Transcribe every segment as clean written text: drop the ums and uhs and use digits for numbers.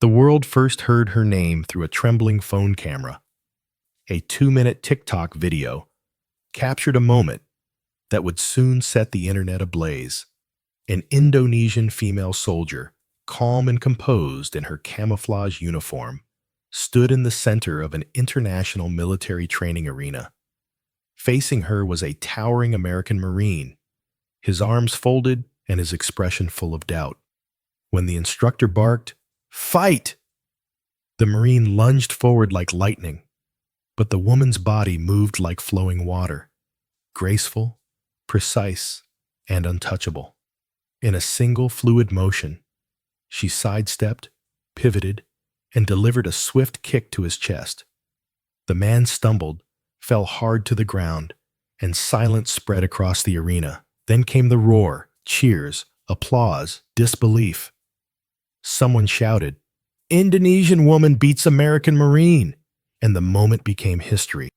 The world first heard her name through a trembling phone camera. A 2-minute TikTok video captured a moment that would soon set the internet ablaze. An Indonesian female soldier, calm and composed in her camouflage uniform, stood in the center of an international military training arena. Facing her was a towering American Marine, his arms folded and his expression full of doubt. When the instructor barked, "Fight!" the Marine lunged forward like lightning, but the woman's body moved like flowing water, graceful, precise, and untouchable. In a single fluid motion, she sidestepped, pivoted, and delivered a swift kick to his chest. The man stumbled, fell hard to the ground, and silence spread across the arena. Then came the roar, cheers, applause, disbelief. Someone shouted, "Indonesian woman beats American Marine!" And the moment became history.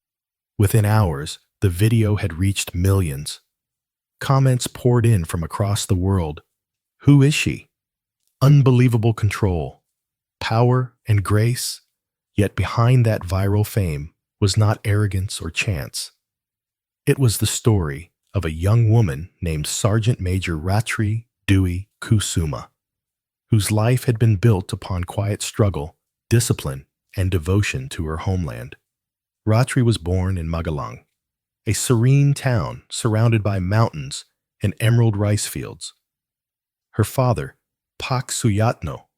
Within hours, the video had reached millions. Comments poured in from across the world. Who is she? Unbelievable control, power, and grace. Yet behind that viral fame was not arrogance or chance. It was the story of a young woman named Sergeant Major Ratri Dewi Kusuma, whose life had been built upon quiet struggle, discipline, and devotion to her homeland. Ratri was born in Magelang, a serene town surrounded by mountains and emerald rice fields. Her father, Pak Suyatno,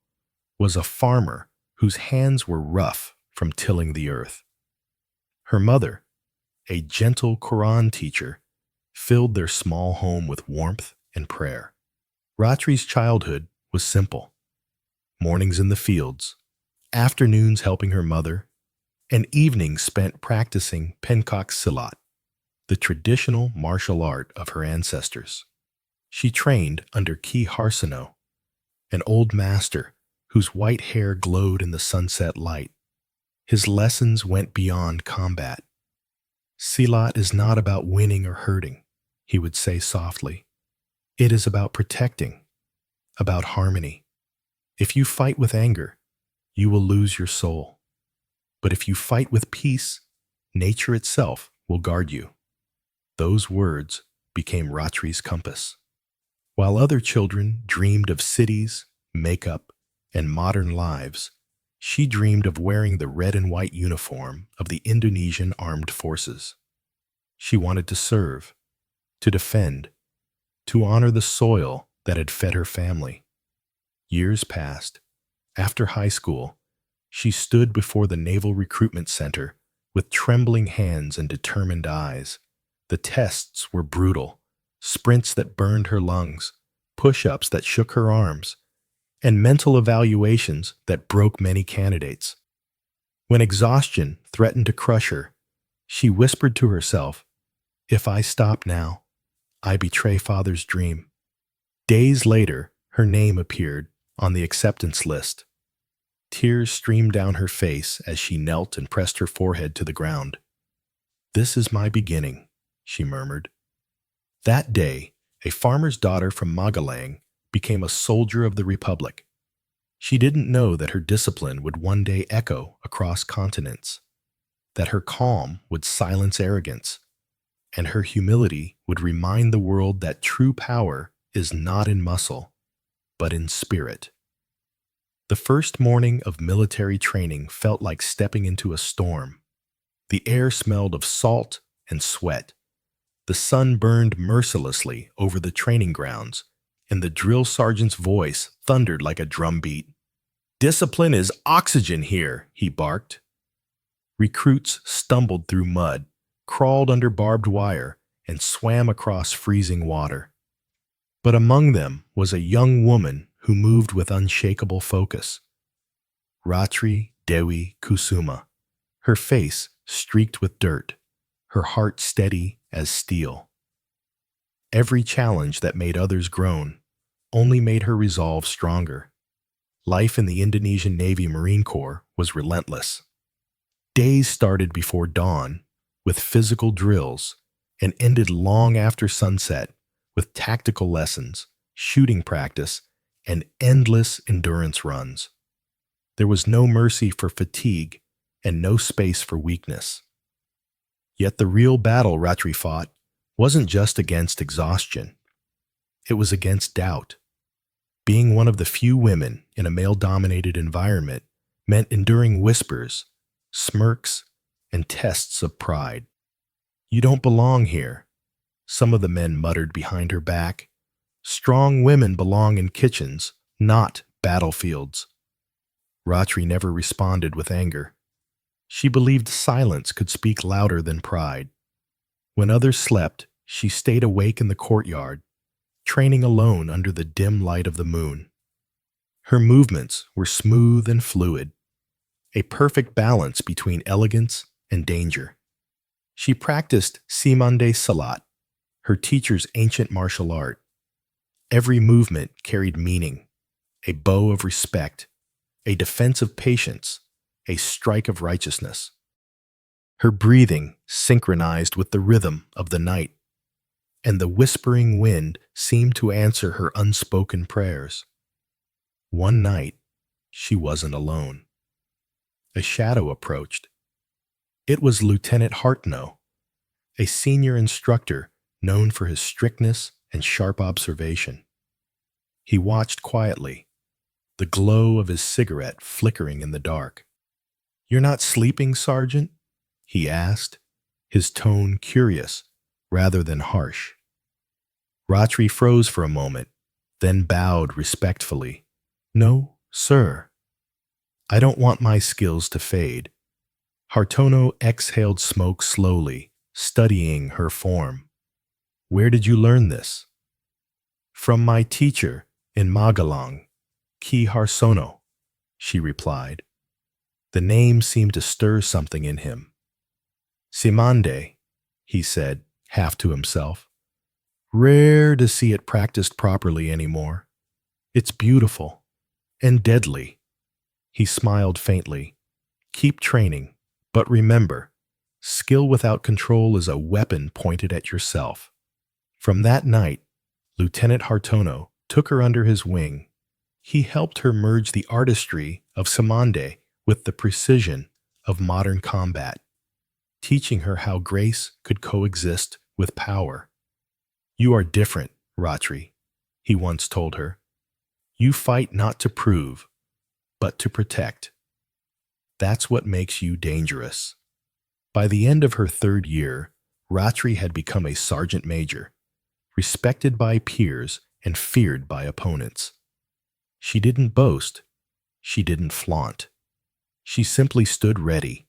was a farmer whose hands were rough from tilling the earth. Her mother, a gentle Quran teacher, filled their small home with warmth and prayer. Ratri's childhood was simple. Mornings in the fields, afternoons helping her mother, and evenings spent practicing Pencak Silat, the traditional martial art of her ancestors. She trained under Ki Harsono, an old master whose white hair glowed in the sunset light. His lessons went beyond combat. "Silat is not about winning or hurting," he would say softly. "It is about protecting, about harmony. If you fight with anger, you will lose your soul. But if you fight with peace, nature itself will guard you." Those words became Ratri's compass. While other children dreamed of cities, makeup, and modern lives, she dreamed of wearing the red and white uniform of the Indonesian Armed Forces. She wanted to serve, to defend, to honor the soil that had fed her family. Years passed. After high school, she stood before the Naval Recruitment Center with trembling hands and determined eyes. The tests were brutal, sprints that burned her lungs, push-ups that shook her arms, and mental evaluations that broke many candidates. When exhaustion threatened to crush her, she whispered to herself, "If I stop now, I betray Father's dream." Days later, her name appeared on the acceptance list. Tears streamed down her face as she knelt and pressed her forehead to the ground. "This is my beginning," she murmured. That day, a farmer's daughter from Magelang became a soldier of the Republic. She didn't know that her discipline would one day echo across continents, that her calm would silence arrogance, and her humility would remind the world that true power is not in muscle, but in spirit. The first morning of military training felt like stepping into a storm. The air smelled of salt and sweat. The sun burned mercilessly over the training grounds, and the drill sergeant's voice thundered like a drumbeat. "Discipline is oxygen here," he barked. Recruits stumbled through mud, crawled under barbed wire, and swam across freezing water. But among them was a young woman who moved with unshakable focus. Ratri Dewi Kusuma, her face streaked with dirt, her heart steady as steel. Every challenge that made others groan only made her resolve stronger. Life in the Indonesian Navy Marine Corps was relentless. Days started before dawn with physical drills and ended long after sunset with tactical lessons, shooting practice, and endless endurance runs. There was no mercy for fatigue and no space for weakness. Yet the real battle Ratri fought wasn't just against exhaustion. It was against doubt. Being one of the few women in a male-dominated environment meant enduring whispers, smirks, and tests of pride. "You don't belong here," some of the men muttered behind her back. "Strong women belong in kitchens, not battlefields." Ratri never responded with anger. She believed silence could speak louder than pride. When others slept, she stayed awake in the courtyard, training alone under the dim light of the moon. Her movements were smooth and fluid, a perfect balance between elegance and danger. She practiced Simande Salat, her teacher's ancient martial art. Every movement carried meaning, a bow of respect, a defense of patience, a strike of righteousness. Her breathing synchronized with the rhythm of the night, and the whispering wind seemed to answer her unspoken prayers. One night, she wasn't alone. A shadow approached. It was Lieutenant Hartnell, a senior instructor known for his strictness and sharp observation. He watched quietly, the glow of his cigarette flickering in the dark. "You're not sleeping, Sergeant?" he asked, his tone curious rather than harsh. Ratri froze for a moment, then bowed respectfully. "No, sir. I don't want my skills to fade." Hartono exhaled smoke slowly, studying her form. "Where did you learn this?" "From my teacher in Magelang, Ki Harsono," she replied. The name seemed to stir something in him. "Simande," he said, half to himself. "Rare to see it practiced properly anymore. It's beautiful and deadly." He smiled faintly. "Keep training, but remember, skill without control is a weapon pointed at yourself." From that night, Lieutenant Hartono took her under his wing. He helped her merge the artistry of Simande with the precision of modern combat, teaching her how grace could coexist with power. "You are different, Ratri," he once told her. "You fight not to prove, but to protect. That's what makes you dangerous." By the end of her 3rd year, Ratri had become a sergeant major, respected by peers and feared by opponents. She didn't boast. She didn't flaunt. She simply stood ready,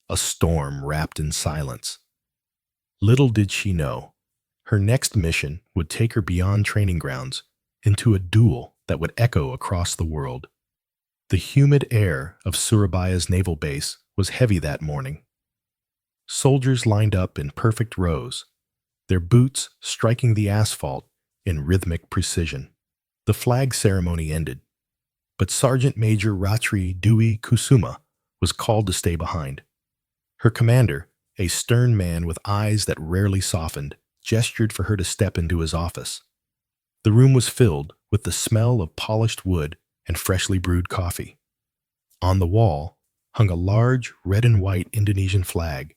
a storm wrapped in silence. Little did she know, her next mission would take her beyond training grounds into a duel that would echo across the world. The humid air of Surabaya's naval base was heavy that morning. Soldiers lined up in perfect rows, their boots striking the asphalt in rhythmic precision. The flag ceremony ended, but Sergeant Major Ratri Dewey Kusuma was called to stay behind. Her commander, a stern man with eyes that rarely softened, gestured for her to step into his office. The room was filled with the smell of polished wood and freshly brewed coffee. On the wall hung a large red and white Indonesian flag,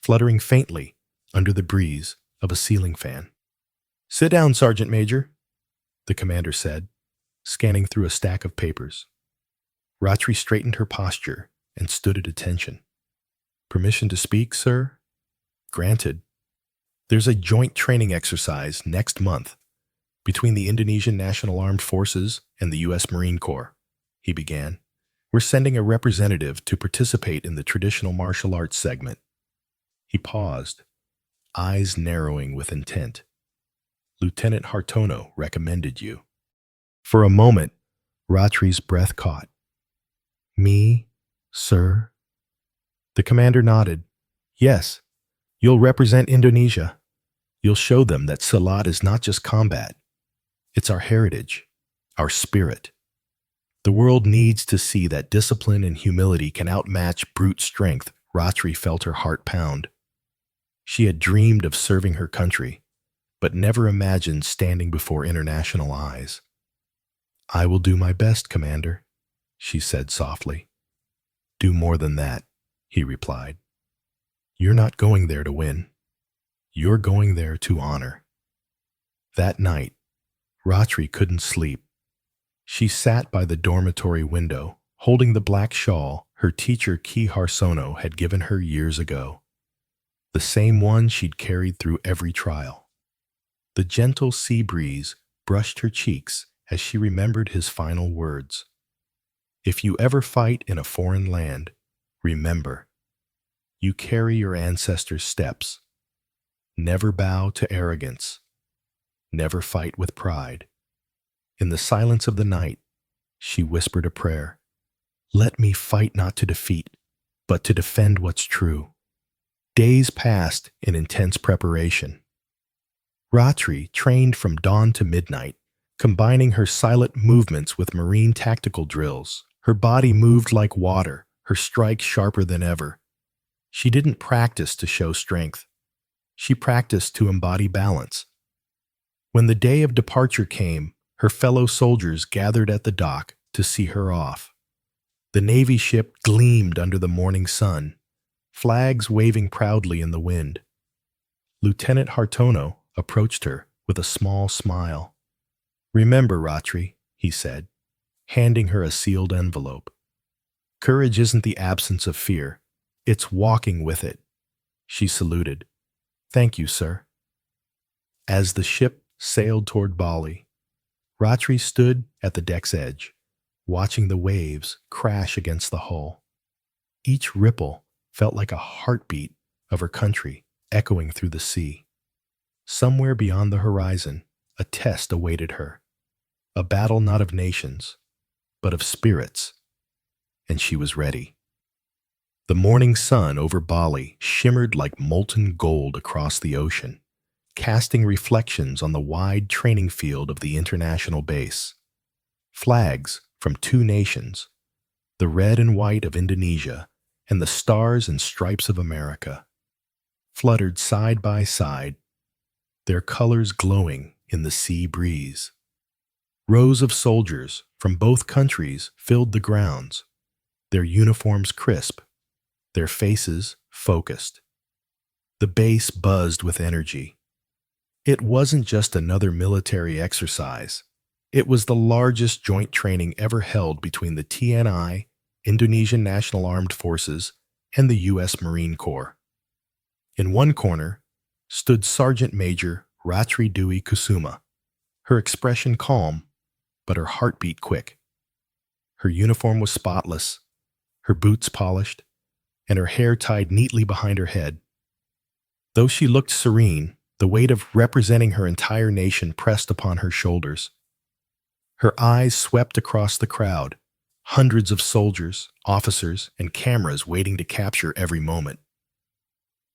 fluttering faintly under the breeze of a ceiling fan. "Sit down, Sergeant Major," the commander said, scanning through a stack of papers. Ratri straightened her posture and stood at attention. "Permission to speak, sir?" "Granted." "There's a joint training exercise next month between the Indonesian National Armed Forces and the U.S. Marine Corps," he began. "We're sending a representative to participate in the traditional martial arts segment." He paused, eyes narrowing with intent. "Lieutenant Hartono recommended you." For a moment, Ratri's breath caught. "Me, sir?" The commander nodded. "Yes, you'll represent Indonesia. You'll show them that Salat is not just combat. It's our heritage, our spirit. The world needs to see that discipline and humility can outmatch brute strength." Ratri felt her heart pound. She had dreamed of serving her country, but never imagined standing before international eyes. "I will do my best, Commander," she said softly. Do more than that, he replied. You're not going there to win. You're going there to honor. That night, Ratri couldn't sleep. She sat by the dormitory window, holding the black shawl her teacher Ki Harsono had given her years ago, the same one she'd carried through every trial. The gentle sea breeze brushed her cheeks as she remembered his final words. If you ever fight in a foreign land, remember, you carry your ancestors' steps. Never bow to arrogance. Never fight with pride. In the silence of the night, she whispered a prayer. Let me fight not to defeat, but to defend what's true. Days passed in intense preparation. Ratri trained from dawn to midnight, combining her silent movements with marine tactical drills. Her body moved like water, her strikes sharper than ever. She didn't practice to show strength. She practiced to embody balance. When the day of departure came, her fellow soldiers gathered at the dock to see her off. The Navy ship gleamed under the morning sun, flags waving proudly in the wind. Lieutenant Hartono approached her with a small smile. Remember, Ratri, he said, handing her a sealed envelope. Courage isn't the absence of fear, it's walking with it. She saluted. Thank you, sir. As the ship sailed toward Bali, Ratri stood at the deck's edge, watching the waves crash against the hull. Each ripple felt like a heartbeat of her country echoing through the sea. Somewhere beyond the horizon, a test awaited her, a battle not of nations, but of spirits, and she was ready. The morning sun over Bali shimmered like molten gold across the ocean, casting reflections on the wide training field of the international base. Flags from two nations, the red and white of Indonesia and the stars and stripes of America, fluttered side by side, their colors glowing in the sea breeze. Rows of soldiers from both countries filled the grounds, their uniforms crisp, their faces focused. The base buzzed with energy. It wasn't just another military exercise. It was the largest joint training ever held between the TNI, Indonesian National Armed Forces, and the U.S. Marine Corps. In one corner stood Sergeant Major Ratri Dwi Kusuma, her expression calm, but her heartbeat quick. Her uniform was spotless, her boots polished, and her hair tied neatly behind her head. Though she looked serene, the weight of representing her entire nation pressed upon her shoulders. Her eyes swept across the crowd, hundreds of soldiers, officers, and cameras waiting to capture every moment.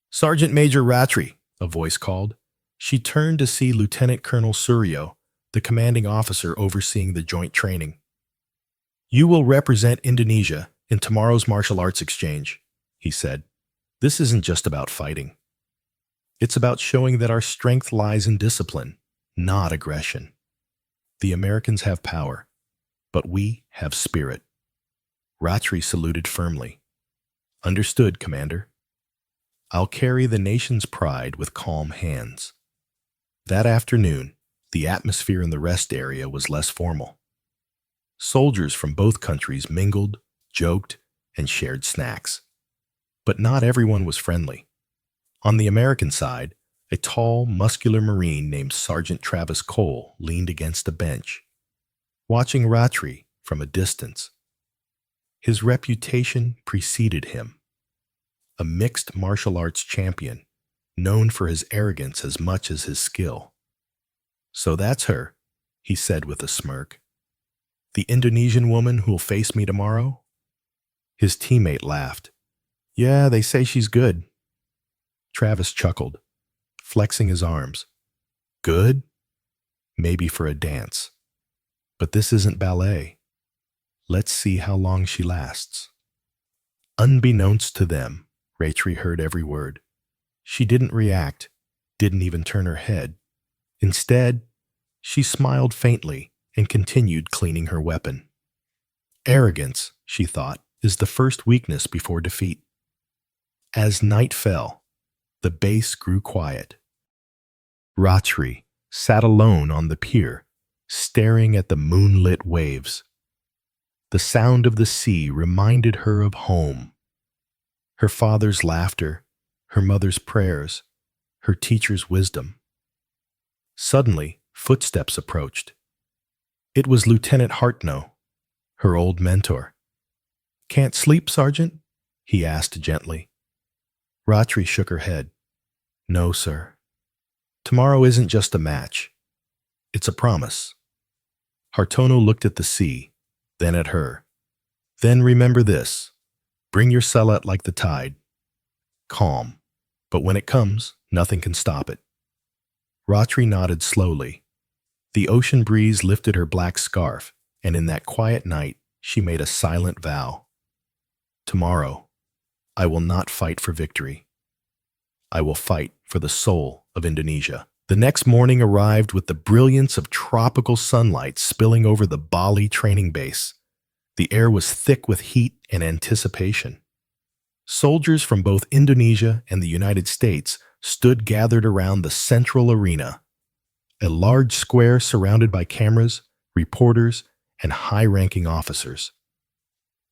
Sergeant Major Ratri, a voice called. She turned to see Lieutenant Colonel Suryo, the commanding officer overseeing the joint training. You will represent Indonesia in tomorrow's martial arts exchange, he said. This isn't just about fighting. It's about showing that our strength lies in discipline, not aggression. The Americans have power, but we have spirit. Ratri saluted firmly. Understood, Commander. I'll carry the nation's pride with calm hands. That afternoon, the atmosphere in the rest area was less formal. Soldiers from both countries mingled, joked, and shared snacks. But not everyone was friendly. On the American side, a tall, muscular Marine named Sergeant Travis Cole leaned against a bench, watching Ratri from a distance. His reputation preceded him. A mixed martial arts champion, known for his arrogance as much as his skill. So that's her, he said with a smirk. The Indonesian woman who'll face me tomorrow? His teammate laughed. Yeah, they say she's good. Travis chuckled, flexing his arms. Good? Maybe for a dance. But this isn't ballet. Let's see how long she lasts. Unbeknownst to them, Ratri heard every word. She didn't react, didn't even turn her head. Instead, she smiled faintly and continued cleaning her weapon. Arrogance, she thought, is the first weakness before defeat. As night fell, the bass grew quiet. Ratri sat alone on the pier, staring at the moonlit waves. The sound of the sea reminded her of home. Her father's laughter, her mother's prayers, her teacher's wisdom. Suddenly, footsteps approached. It was Lieutenant Hartnell, her old mentor. "Can't sleep, Sergeant?" he asked gently. Ratri shook her head. "No, sir. Tomorrow isn't just a match. It's a promise." Hartono looked at the sea, then at her. "Then remember this. Bring your sellout like the tide. Calm. But when it comes, nothing can stop it." Ratri nodded slowly. The ocean breeze lifted her black scarf, and in that quiet night, she made a silent vow. "Tomorrow, I will not fight for victory. I will fight for the soul of Indonesia." The next morning arrived with the brilliance of tropical sunlight spilling over the Bali training base. The air was thick with heat and anticipation. Soldiers from both Indonesia and the United States stood gathered around the central arena, a large square surrounded by cameras, reporters, and high-ranking officers.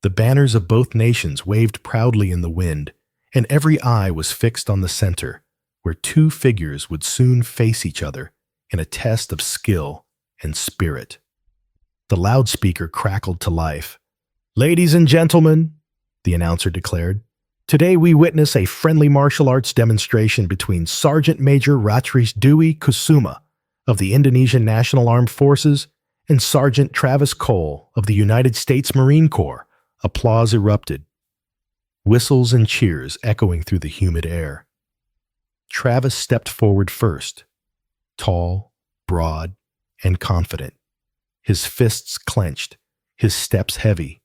The banners of both nations waved proudly in the wind, and every eye was fixed on the center, where two figures would soon face each other in a test of skill and spirit. The loudspeaker crackled to life. "Ladies and gentlemen," the announcer declared, "today we witness a friendly martial arts demonstration between Sergeant Major Ratris Dwi Kusuma of the Indonesian National Armed Forces and Sergeant Travis Cole of the United States Marine Corps." Applause erupted, whistles and cheers echoing through the humid air. Travis stepped forward first, tall, broad, and confident, his fists clenched, his steps heavy,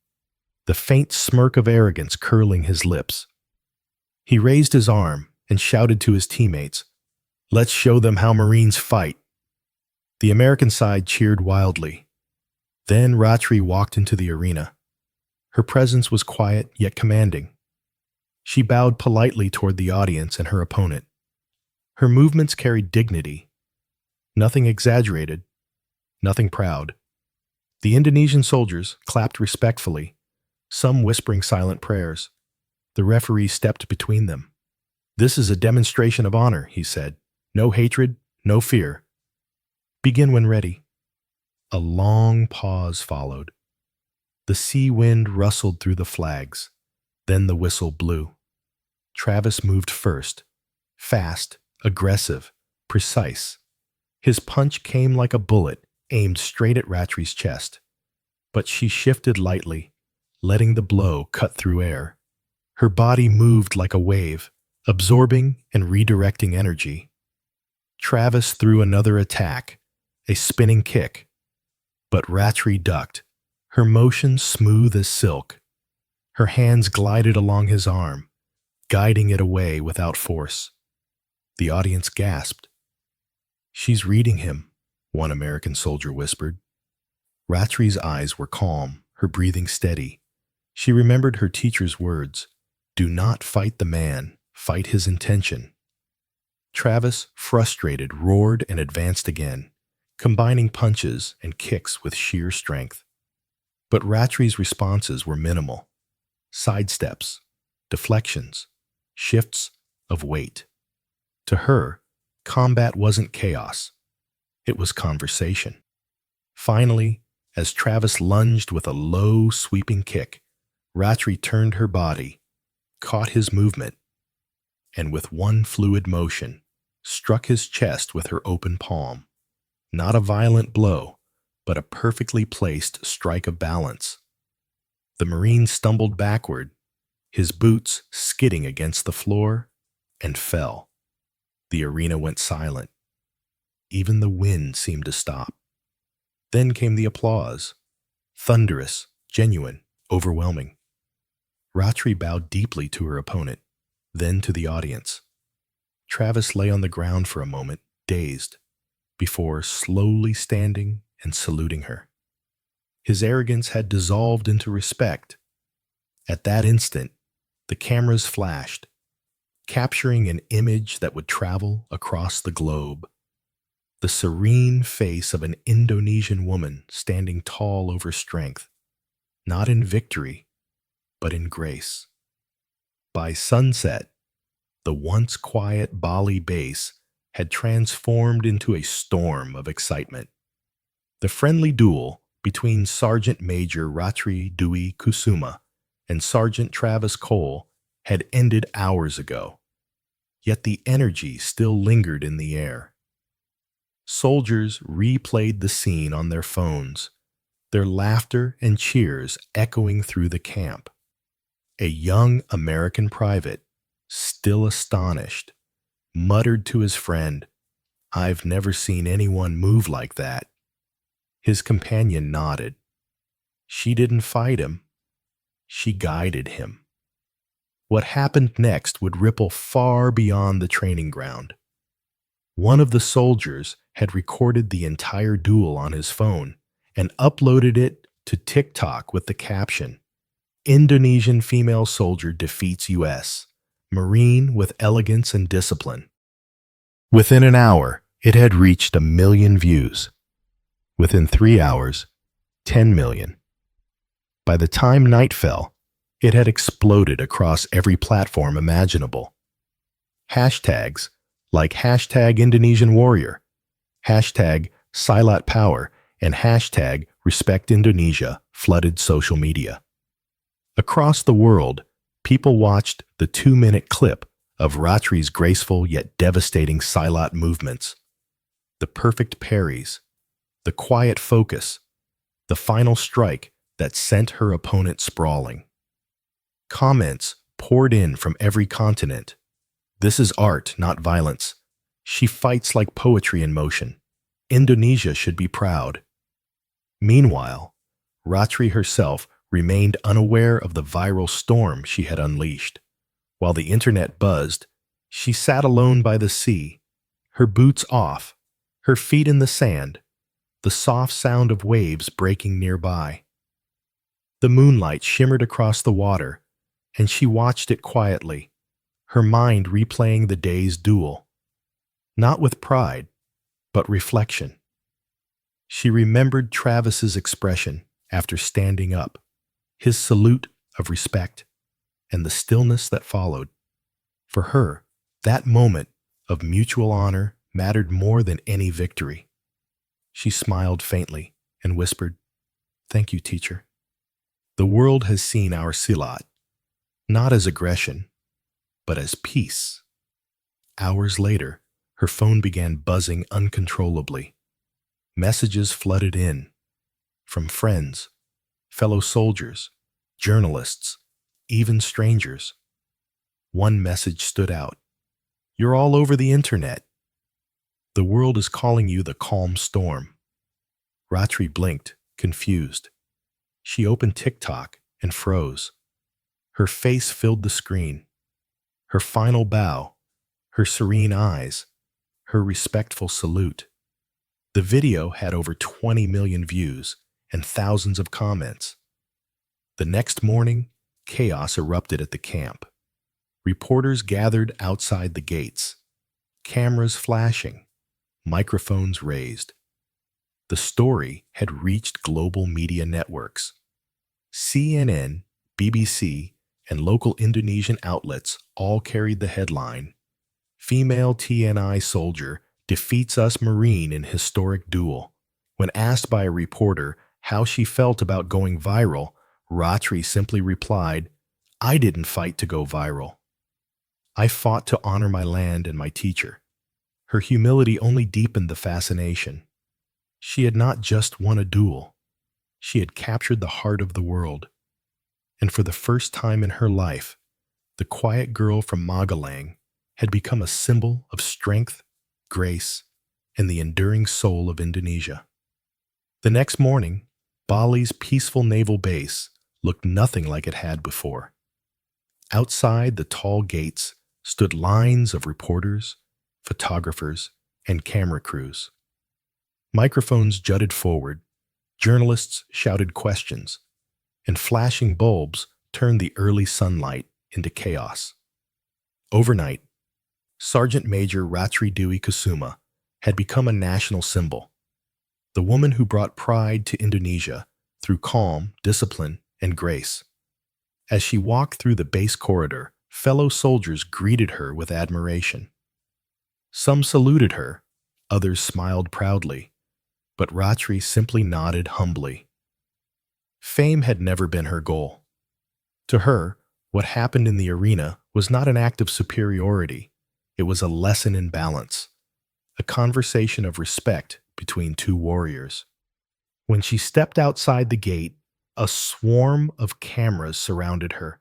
the faint smirk of arrogance curling his lips. He raised his arm and shouted to his teammates, "Let's show them how Marines fight." The American side cheered wildly. Then Ratri walked into the arena. Her presence was quiet yet commanding. She bowed politely toward the audience and her opponent. Her movements carried dignity. Nothing exaggerated, nothing proud. The Indonesian soldiers clapped respectfully, some whispering silent prayers. The referee stepped between them. "This is a demonstration of honor," he said. "No hatred, no fear. Begin when ready." A long pause followed. The sea wind rustled through the flags. Then the whistle blew. Travis moved first, fast, aggressive, precise. His punch came like a bullet, aimed straight at Ratri's chest. But she shifted lightly, letting the blow cut through air. Her body moved like a wave, absorbing and redirecting energy. Travis threw another attack, a spinning kick. But Ratri ducked, her motion smooth as silk. Her hands glided along his arm, guiding it away without force. The audience gasped. "She's reading him," one American soldier whispered. Ratri's eyes were calm, her breathing steady. She remembered her teacher's words, "Do not fight the man, fight his intention." Travis, frustrated, roared and advanced again, combining punches and kicks with sheer strength. But Ratri's responses were minimal. Sidesteps, deflections, shifts of weight. To her, combat wasn't chaos. It was conversation. Finally, as Travis lunged with a low, sweeping kick, Ratri turned her body, caught his movement, and with one fluid motion, struck his chest with her open palm. Not a violent blow, but a perfectly placed strike of balance. The Marine stumbled backward, his boots skidding against the floor, and fell. The arena went silent. Even the wind seemed to stop. Then came the applause, thunderous, genuine, overwhelming. Ratri bowed deeply to her opponent, then to the audience. Travis lay on the ground for a moment, dazed, before slowly standing and saluting her. His arrogance had dissolved into respect. At that instant, the cameras flashed, capturing an image that would travel across the globe. The serene face of an Indonesian woman standing tall over strength, not in victory, but in grace. By sunset, the once quiet Bali base had transformed into a storm of excitement. The friendly duel between Sergeant Major Ratri Dwi Kusuma and Sergeant Travis Cole had ended hours ago, yet the energy still lingered in the air. Soldiers replayed the scene on their phones, their laughter and cheers echoing through the camp. A young American private, still astonished, muttered to his friend, "I've never seen anyone move like that." His companion nodded. She didn't fight him. She guided him. What happened next would ripple far beyond the training ground. One of the soldiers had recorded the entire duel on his phone and uploaded it to TikTok with the caption, "Indonesian female soldier defeats U.S. Marine with elegance and discipline." Within an hour, it had reached 1 million views. Within 3 hours, 10 million. By the time night fell, it had exploded across every platform imaginable. Hashtags like hashtag Indonesian Warrior, hashtag Silat Power, and hashtag Respect Indonesia flooded social media. Across the world, people watched the 2-minute clip of Ratri's graceful yet devastating Silat movements. The perfect parries, the quiet focus, the final strike that sent her opponent sprawling. Comments poured in from every continent. "This is art, not violence. She fights like poetry in motion. Indonesia should be proud." Meanwhile, Ratri herself remained unaware of the viral storm she had unleashed. While the internet buzzed, she sat alone by the sea, her boots off, her feet in the sand, the soft sound of waves breaking nearby. The moonlight shimmered across the water, and she watched it quietly, her mind replaying the day's duel. Not with pride, but reflection. She remembered Travis's expression after standing up, his salute of respect, and the stillness that followed. For her, that moment of mutual honor mattered more than any victory. She smiled faintly and whispered, "Thank you, teacher." The world has seen our Silat, not as aggression, but as peace. Hours later, her phone began buzzing uncontrollably. Messages flooded in, from friends, fellow soldiers, journalists, even strangers. One message stood out. "You're all over the internet. The world is calling you the calm storm." Ratri blinked, confused. She opened TikTok and froze. Her face filled the screen. Her final bow, her serene eyes, her respectful salute. The video had over 20 million views and thousands of comments. The next morning, chaos erupted at the camp. Reporters gathered outside the gates, cameras flashing, microphones raised. The story had reached global media networks. CNN, BBC, and local Indonesian outlets all carried the headline, "Female TNI Soldier Defeats US Marine in Historic Duel." When asked by a reporter how she felt about going viral, Ratri simply replied, "I didn't fight to go viral. I fought to honor my land and my teacher." Her humility only deepened the fascination. She had not just won a duel. She had captured the heart of the world. And for the first time in her life, the quiet girl from Magelang had become a symbol of strength, grace, and the enduring soul of Indonesia. The next morning, Bali's peaceful naval base looked nothing like it had before. Outside the tall gates stood lines of reporters, photographers, and camera crews. Microphones jutted forward, Journalists shouted questions, and flashing bulbs turned the early sunlight into chaos. Overnight, Sergeant Major Ratri Dewi Kusuma had become a national symbol, the woman who brought pride to Indonesia through calm, discipline, and grace. As she walked through the base corridor, fellow soldiers greeted her with admiration. Some saluted her, others smiled proudly, but Ratri simply nodded humbly. Fame had never been her goal. To her, what happened in the arena was not an act of superiority. It was a lesson in balance, a conversation of respect between two warriors. When she stepped outside the gate, a swarm of cameras surrounded her.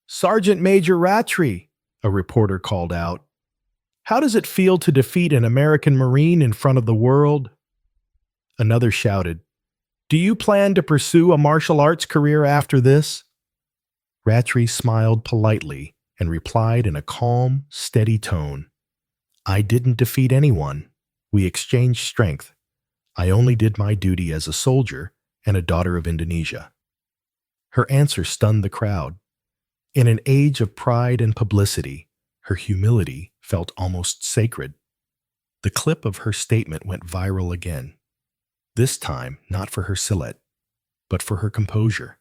"Sergeant Major Ratri," a reporter called out, "how does it feel to defeat an American Marine in front of the world?" Another shouted, "Do you plan to pursue a martial arts career after this?" Ratri smiled politely and replied in a calm, steady tone, "I didn't defeat anyone. We exchanged strength. I only did my duty as a soldier and a daughter of Indonesia." Her answer stunned the crowd. In an age of pride and publicity, her humility felt almost sacred. The clip of her statement went viral again. This time, not for her silhouette, but for her composure.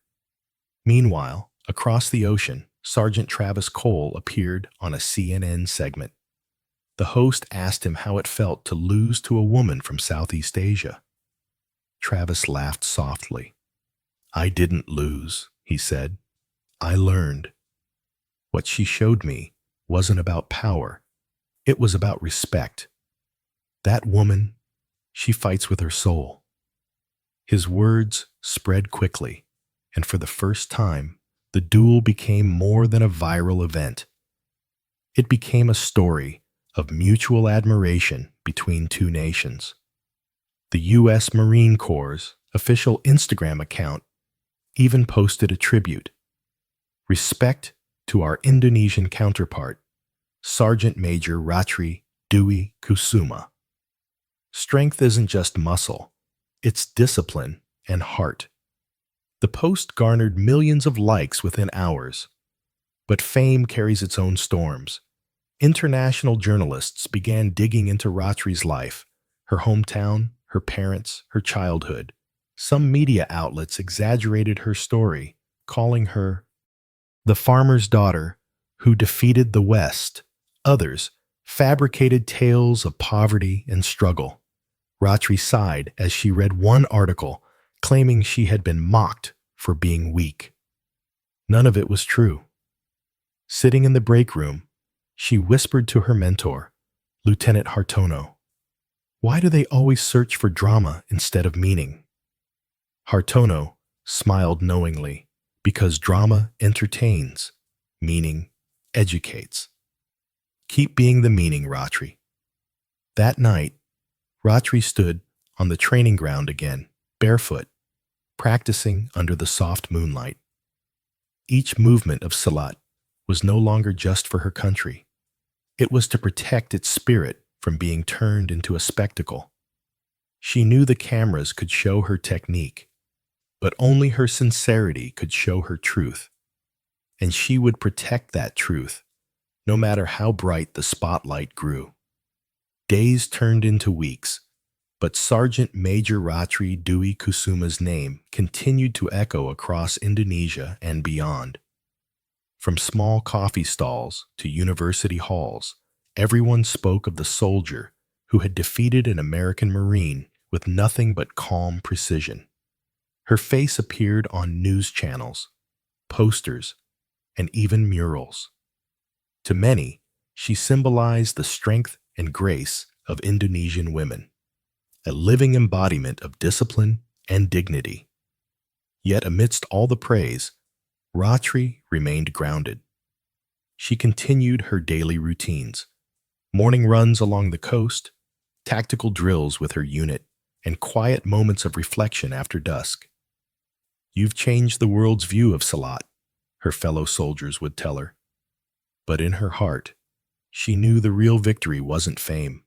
Meanwhile, across the ocean, Sergeant Travis Cole appeared on a CNN segment. The host asked him how it felt to lose to a woman from Southeast Asia. Travis laughed softly. "I didn't lose," he said. "I learned. What she showed me wasn't about power. It was about respect. That woman, she fights with her soul." His words spread quickly, and for the first time, the duel became more than a viral event. It became a story of mutual admiration between two nations. The U.S. Marine Corps' official Instagram account even posted a tribute. "Respect to our Indonesian counterpart, Sergeant Major Ratri Dewi Kusuma." Strength isn't just muscle, it's discipline and heart. The post garnered millions of likes within hours. But fame carries its own storms. International journalists began digging into Ratri's life, her hometown, her parents, her childhood. Some media outlets exaggerated her story, calling her the farmer's daughter who defeated the West. Others fabricated tales of poverty and struggle. Ratri sighed as she read one article claiming she had been mocked for being weak. None of it was true. Sitting in the break room, she whispered to her mentor, Lieutenant Hartono, "Why do they always search for drama instead of meaning?" Hartono smiled knowingly, because drama entertains, meaning educates. Keep being the meaning, Ratri. That night, Ratri stood on the training ground again, barefoot, practicing under the soft moonlight. Each movement of Salat was no longer just for her country. It was to protect its spirit from being turned into a spectacle. She knew the cameras could show her technique, but only her sincerity could show her truth. And she would protect that truth, no matter how bright the spotlight grew. Days turned into weeks, but Sergeant Major Ratri Dewi Kusuma's name continued to echo across Indonesia and beyond. From small coffee stalls to university halls, everyone spoke of the soldier who had defeated an American Marine with nothing but calm precision. Her face appeared on news channels, posters, and even murals. To many, she symbolized the strength and grace of Indonesian women, a living embodiment of discipline and dignity. Yet amidst all the praise, Ratri remained grounded. She continued her daily routines, morning runs along the coast, tactical drills with her unit, and quiet moments of reflection after dusk. "You've changed the world's view of Salat," her fellow soldiers would tell her. But in her heart, she knew the real victory wasn't fame.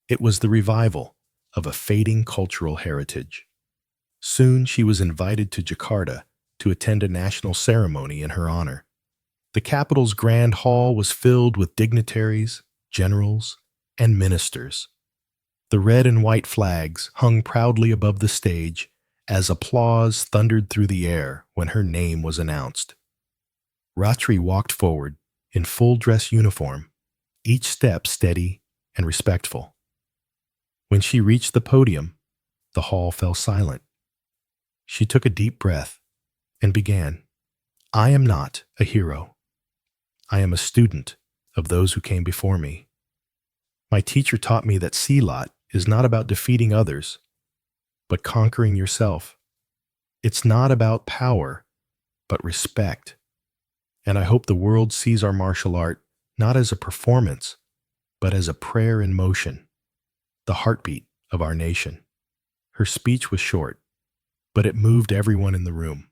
It was the revival of a fading cultural heritage. Soon she was invited to Jakarta to attend a national ceremony in her honor. The capital's grand hall was filled with dignitaries, generals, and ministers. The red and white flags hung proudly above the stage as applause thundered through the air when her name was announced. Ratri walked forward in full dress uniform, each step steady and respectful. When she reached the podium, the hall fell silent. She took a deep breath and began, "I am not a hero. I am a student of those who came before me. My teacher taught me that Silat is not about defeating others, but conquering yourself. It's not about power, but respect. And I hope the world sees our martial art not as a performance, but as a prayer in motion, the heartbeat of our nation." Her speech was short, but it moved everyone in the room.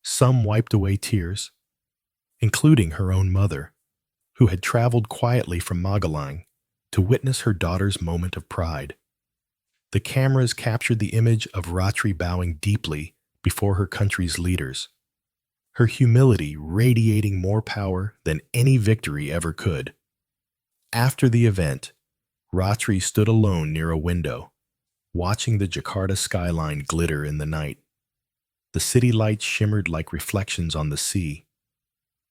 Some wiped away tears, including her own mother, who had traveled quietly from Magelang to witness her daughter's moment of pride. The cameras captured the image of Ratri bowing deeply before her country's leaders, her humility radiating more power than any victory ever could. After the event, Ratri stood alone near a window, watching the Jakarta skyline glitter in the night. The city lights shimmered like reflections on the sea.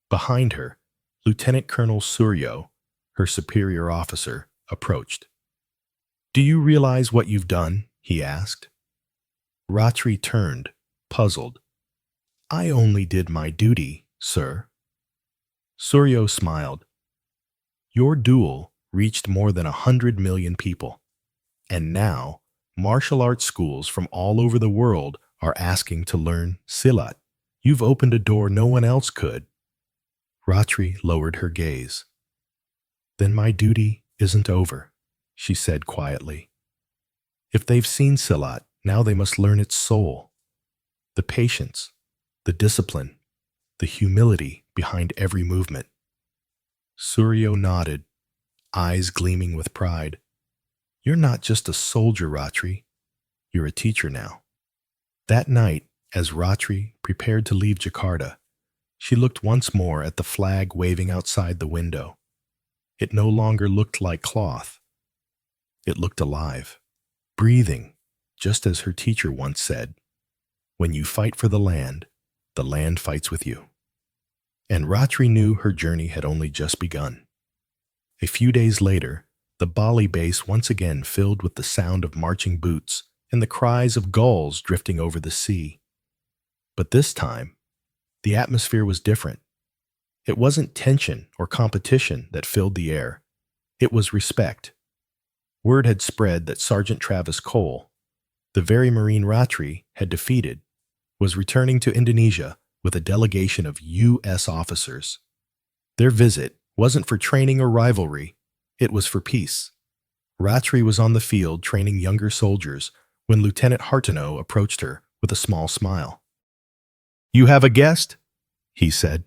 Behind her, Lieutenant Colonel Suryo, her superior officer, approached. "Do you realize what you've done?" he asked. Ratri turned, puzzled. "I only did my duty, sir." Suryo smiled. "Your duel reached more than 100 million people, and now martial arts schools from all over the world are asking to learn Silat. You've opened a door no one else could." Ratri lowered her gaze. "Then my duty isn't over," she said quietly. "If they've seen Silat, now they must learn its soul. The patience, the discipline, the humility behind every movement." Suryo nodded, eyes gleaming with pride. "You're not just a soldier, Ratri. You're a teacher now." That night, as Ratri prepared to leave Jakarta, she looked once more at the flag waving outside the window. It no longer looked like cloth. It looked alive, breathing, just as her teacher once said, "When you fight for the land fights with you." And Ratri knew her journey had only just begun. A few days later, the Bali base once again filled with the sound of marching boots and the cries of gulls drifting over the sea. But this time, the atmosphere was different. It wasn't tension or competition that filled the air. It was respect. Word had spread that Sergeant Travis Cole, the very Marine Ratri had defeated, was returning to Indonesia with a delegation of U.S. officers. Their visit wasn't for training or rivalry, it was for peace. Ratri was on the field training younger soldiers when Lieutenant Hartino approached her with a small smile. "You have a guest?" he said.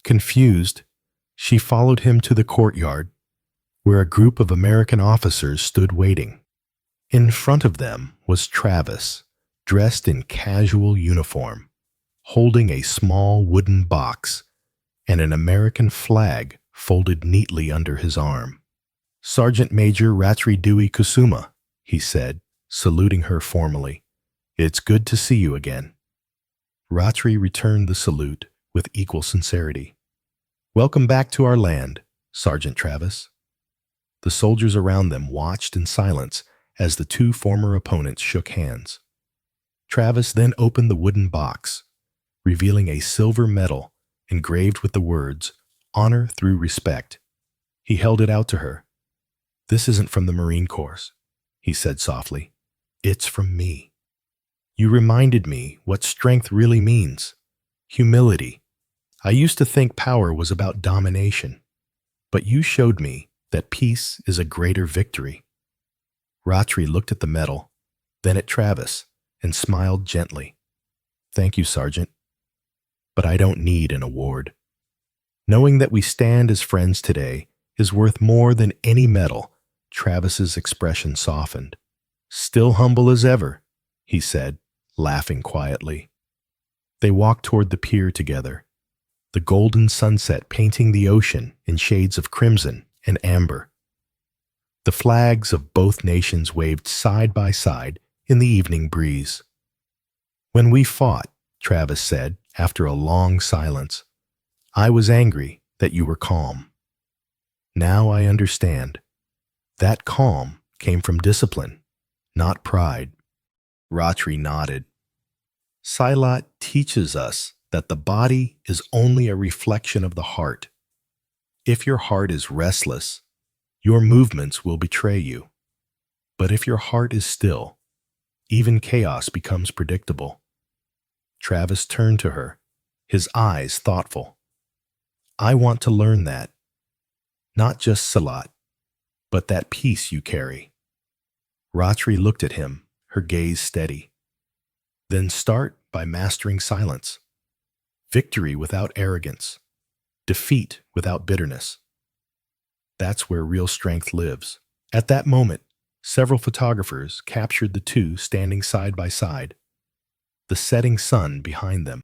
Confused, she followed him to the courtyard, where a group of American officers stood waiting. In front of them was Travis, dressed in casual uniform, holding a small wooden box and an American flag folded neatly under his arm. "Sergeant Major Ratri Dwi Kusuma," he said, saluting her formally. "It's good to see you again." Ratri returned the salute with equal sincerity. "Welcome back to our land, Sergeant Travis." The soldiers around them watched in silence as the two former opponents shook hands. Travis then opened the wooden box, revealing a silver medal engraved with the words, "Honor through respect." He held it out to her. "This isn't from the Marine Corps," he said softly. "It's from me. You reminded me what strength really means. Humility. I used to think power was about domination, but you showed me that peace is a greater victory." Ratri looked at the medal, then at Travis, and smiled gently. "Thank you, Sergeant. But I don't need an award. Knowing that we stand as friends today is worth more than any medal." Travis's expression softened. "Still humble as ever," he said, laughing quietly. They walked toward the pier together, the golden sunset painting the ocean in shades of crimson and amber. The flags of both nations waved side by side in the evening breeze. "When we fought," Travis said after a long silence, "I was angry that you were calm. Now I understand. That calm came from discipline, not pride." Ratri nodded. Silat teaches us that the body is only a reflection of the heart. If your heart is restless, your movements will betray you. But if your heart is still, even chaos becomes predictable. Travis turned to her, his eyes thoughtful. "I want to learn that. Not just Salat, but that peace you carry." Ratri looked at him, her gaze steady. "Then start by mastering silence. Victory without arrogance. Defeat without bitterness. That's where real strength lives." At that moment, several photographers captured the two standing side by side, the setting sun behind them.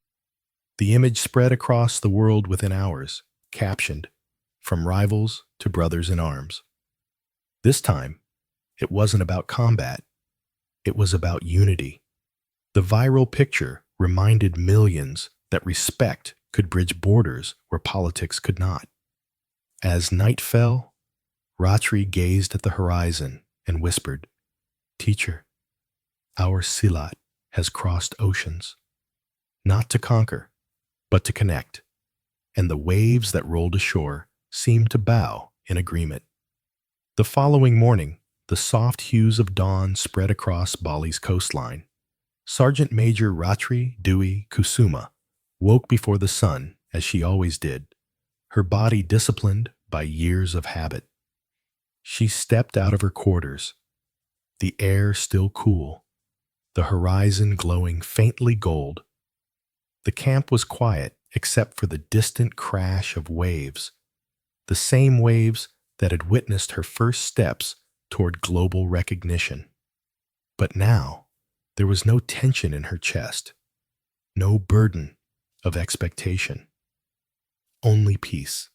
The image spread across the world within hours, captioned, "From rivals to brothers in arms." This time, it wasn't about combat. It was about unity. The viral picture reminded millions that respect could bridge borders where politics could not. As night fell, Ratri gazed at the horizon and whispered, "Teacher, our Silat has crossed oceans, not to conquer, but to connect." And the waves that rolled ashore seemed to bow in agreement. The following morning, the soft hues of dawn spread across Bali's coastline. Sergeant Major Ratri Dwi Kusuma woke before the sun, as she always did, her body disciplined by years of habit. She stepped out of her quarters, the air still cool, the horizon glowing faintly gold. The camp was quiet except for the distant crash of waves, the same waves that had witnessed her first steps toward global recognition. But now, there was no tension in her chest, no burden of expectation, only peace.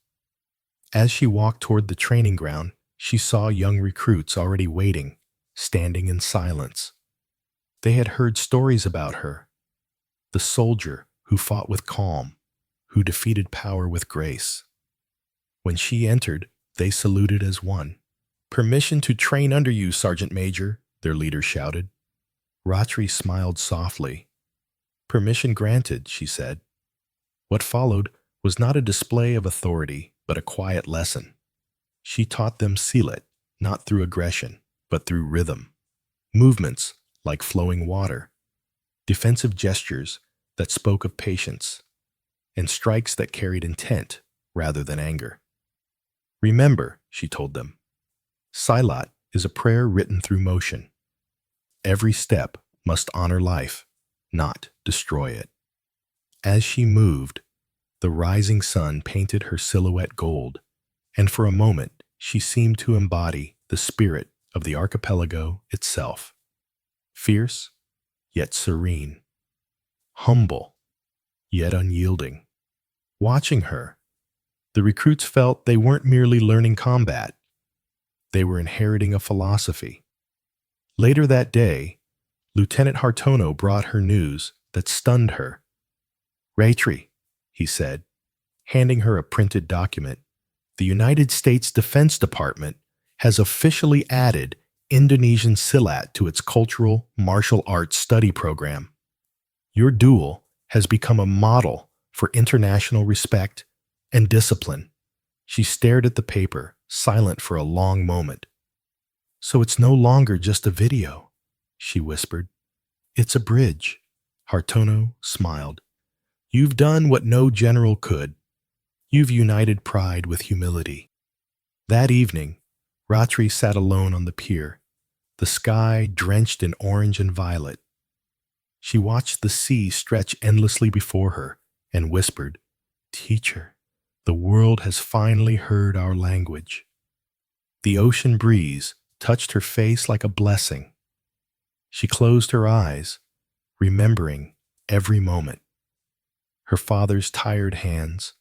As she walked toward the training ground, she saw young recruits already waiting, standing in silence. They had heard stories about her, the soldier who fought with calm, who defeated power with grace. When she entered, they saluted as one. "Permission to train under you, Sergeant Major," their leader shouted. Ratri smiled softly. "Permission granted," she said. What followed was not a display of authority, but a quiet lesson. She taught them Silat, not through aggression, but through rhythm. Movements like flowing water, defensive gestures that spoke of patience, and strikes that carried intent rather than anger. "Remember," she told them, "Silat is a prayer written through motion. Every step must honor life, not destroy it." As she moved, the rising sun painted her silhouette gold, and for a moment she seemed to embody the spirit of the archipelago itself. Fierce, yet serene. Humble, yet unyielding. Watching her, the recruits felt they weren't merely learning combat. They were inheriting a philosophy. Later that day, Lieutenant Hartono brought her news that stunned her. "Ratri," he said, handing her a printed document, "the United States Defense Department has officially added Indonesian Silat to its cultural martial arts study program. Your duel has become a model for international respect and discipline." She stared at the paper, silent for a long moment. "So it's no longer just a video," she whispered. "It's a bridge." Hartono smiled. "You've done what no general could. You've united pride with humility." That evening, Ratri sat alone on the pier, the sky drenched in orange and violet. She watched the sea stretch endlessly before her and whispered, "Teacher, the world has finally heard our language." The ocean breeze touched her face like a blessing. She closed her eyes, remembering every moment. Her father's tired hands,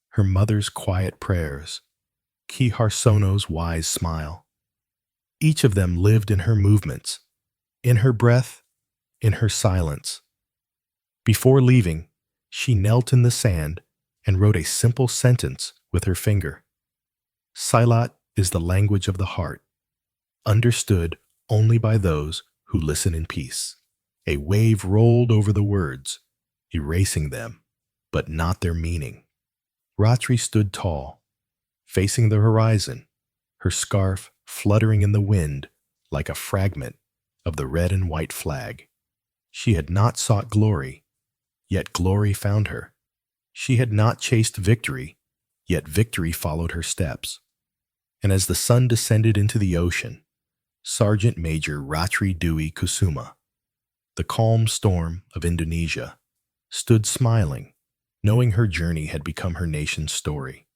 her mother's quiet prayers, Ki Harsono's wise smile. Each of them lived in her movements, in her breath, in her silence. Before leaving, she knelt in the sand and wrote a simple sentence with her finger. Silat is the language of the heart, understood only by those who listen in peace. A wave rolled over the words, erasing them, but not their meaning. Ratri stood tall, facing the horizon, her scarf fluttering in the wind like a fragment of the red and white flag. She had not sought glory, yet glory found her. She had not chased victory, yet victory followed her steps. And as the sun descended into the ocean, Sergeant Major Ratri Dwi Kusuma, the calm storm of Indonesia, stood smiling, knowing her journey had become her nation's story.